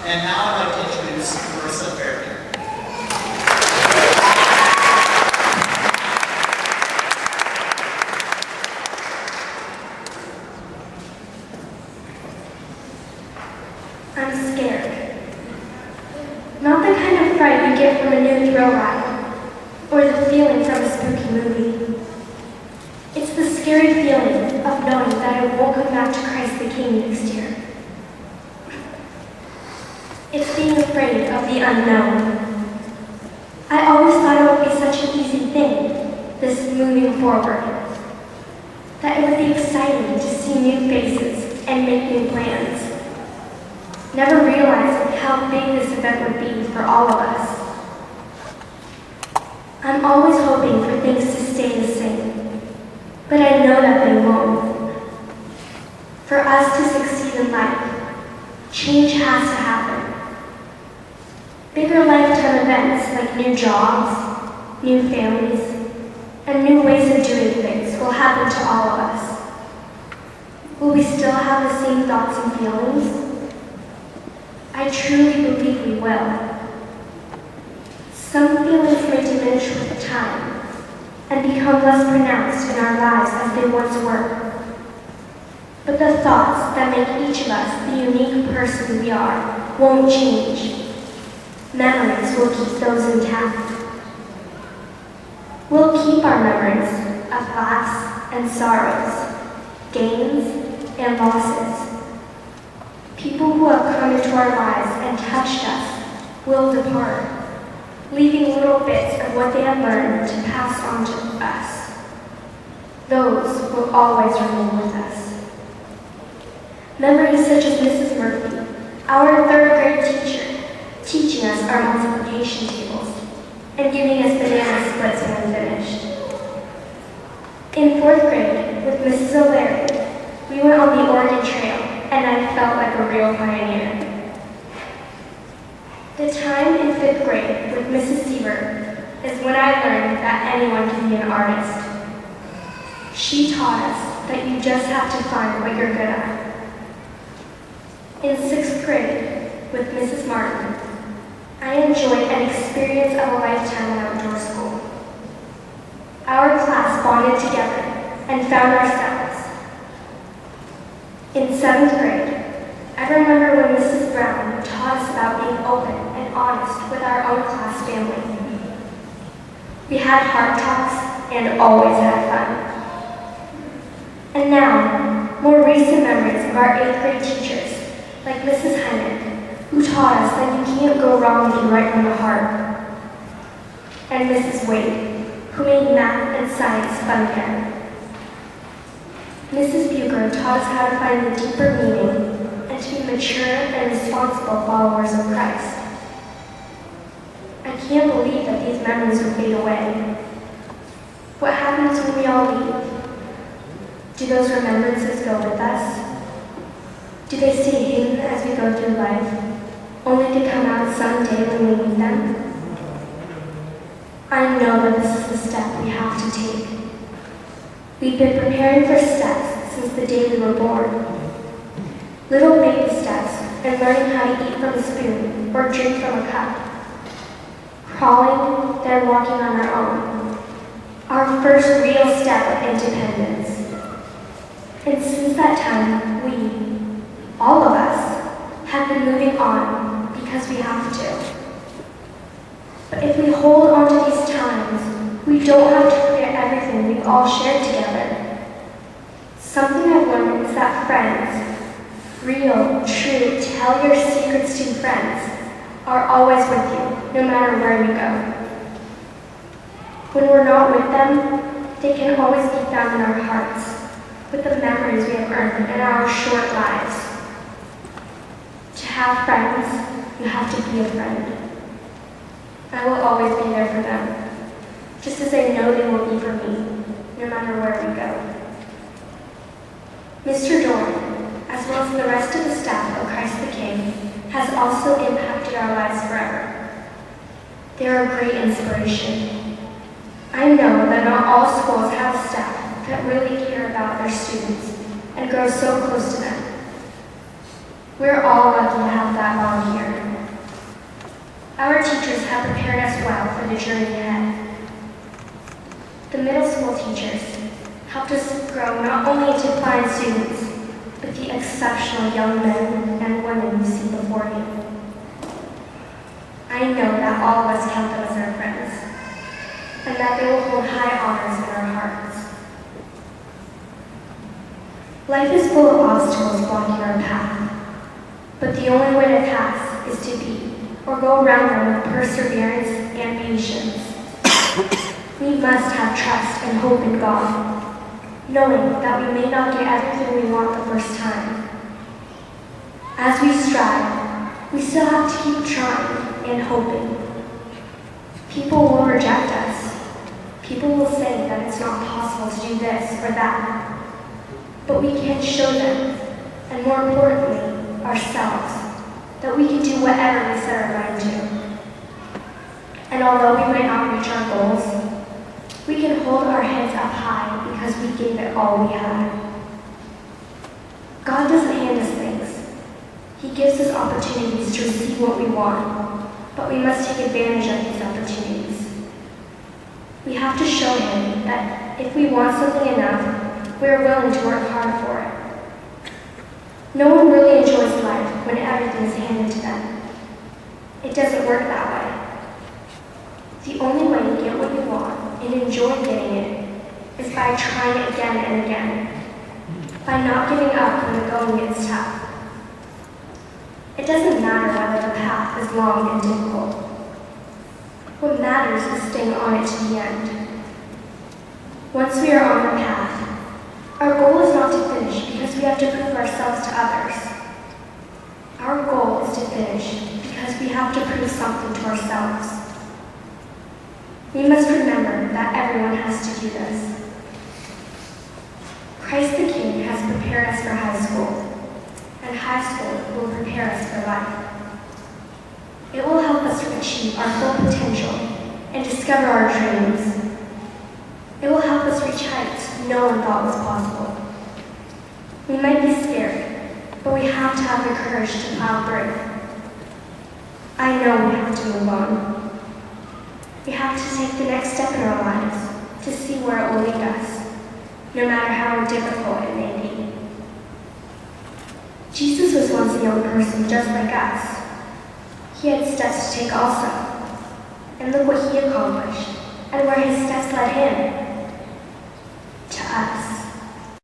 And now I'd like to introduce Marissa Ferry. I'm scared. Not the kind of fright you get from a new thrill ride, or the feeling from a spooky movie. It's the scary feeling of knowing that I won't come back to Christ the King next year. It's being afraid of the unknown. I always thought it would be such an easy thing, this moving forward. That it would be exciting to see new faces and make new plans. Never realizing how big this event would be for all of us. I'm always hoping for things to stay the same, but I know that they won't. For us to succeed in life, change has to happen. Bigger lifetime events like new jobs, new families, and new ways of doing things will happen to all of us. Will we still have the same thoughts and feelings? I truly believe we will. Some feelings may diminish with time and become less pronounced in our lives as they once were. But the thoughts that make each of us the unique person we are won't change. Memories will keep those intact. We'll keep our memories of laughs and sorrows, gains and losses. People who have come into our lives and touched us will depart, leaving little bits of what they have learned to pass on to us. Those will always remain with us. Memories such as Mrs. Murphy, our third grade teacher, teaching us our multiplication tables and giving us banana splits when finished. In fourth grade, with Mrs. O'Leary, we went on the Oregon Trail, and I felt like a real pioneer. The time in fifth grade with Mrs. Seaver is when I learned that anyone can be an artist. She taught us that you just have to find what you're good at. In sixth grade with Mrs. Martin, I enjoyed an experience of a lifetime in outdoor school. Our class bonded together and found ourselves. In seventh grade, I remember when Mrs. Brown taught us about being open and honest with our own class family. We had heart talks and always had fun. And now, more recent memories of our eighth grade teachers, like Mrs. Hynek, who taught us that you can't go wrong if you write from the heart. And Mrs. Wade, who made math and science fun again. Mrs. Bucher taught us how to find the deeper meaning and to be mature and responsible followers of Christ. I can't believe that these memories will fade away. What happens when we all leave? Do those remembrances go with us? Do they stay hidden as we go through life, only to come out someday when we need them? I know that this is the step we have to take. We've been preparing for steps since the day we were born. Little baby steps and learning how to eat from a spoon or drink from a cup. Crawling, then walking on our own. Our first real step of independence. And since that time, we, all of us, have been moving on because we have to. But if we hold on to these times, we don't have to forget everything we've all shared together. Something I've learned is that friends, real, true, tell your secrets to friends, are always with you, no matter where we go. When we're not with them, they can always be found in our hearts, with the memories we have earned in our short lives. To have friends, you have to be a friend. I will always be there for them, just as I know they will be for me, no matter where we go. Mr. Dorn, as well as the rest of the staff of Christ the King, has also impacted our lives forever. They are a great inspiration. I know that not all schools have staff that really care about their students and grow so close to them. We're all lucky to have that bond here. Our teachers have prepared us well for the journey ahead. The middle school teachers helped us grow not only into fine students, but the exceptional young men and women you see before you. I know that all of us count them as our friends, and that they will hold high honors in our hearts. Life is full of obstacles blocking our path, but the only way to pass is to beat or go around them with perseverance and patience. We must have trust and hope in God, knowing that we may not get everything we want the first time. As we strive, we still have to keep trying and hoping. People will reject us. People will say that it's not possible to do this or that. But we can show them, and more importantly, ourselves, that we can do whatever we set our mind to. And although we might not reach our goals, we can hold our heads up high because we gave it all we had. God doesn't hand us things. He gives us opportunities to receive what we want, but we must take advantage of these opportunities. We have to show Him that if we want something enough, we are willing to work hard for it. No one really enjoys life when everything is handed to them. It doesn't work that way. The only way to get what you want and enjoy getting it is by trying it again and again, by not giving up when the going gets tough. It doesn't matter whether the path is long and difficult. What matters is staying on it to the end. Once we are on the path, our goal is not to finish because we have to prove ourselves to others. Our goal is to finish because we have to prove something to ourselves. We must remember that everyone has to do this. Christ the King has prepared us for high school, and high school will prepare us for life. It will help us to achieve our full potential and discover our dreams. It will help us reach heights no one thought was possible. We might be scared, but we have to have the courage to plow through. I know we have to move on. We have to take the next step in our lives to see where it will lead us, no matter how difficult it may be. Jesus was once a young person just like us. He had steps to take also, and look what he accomplished, and where his steps led him.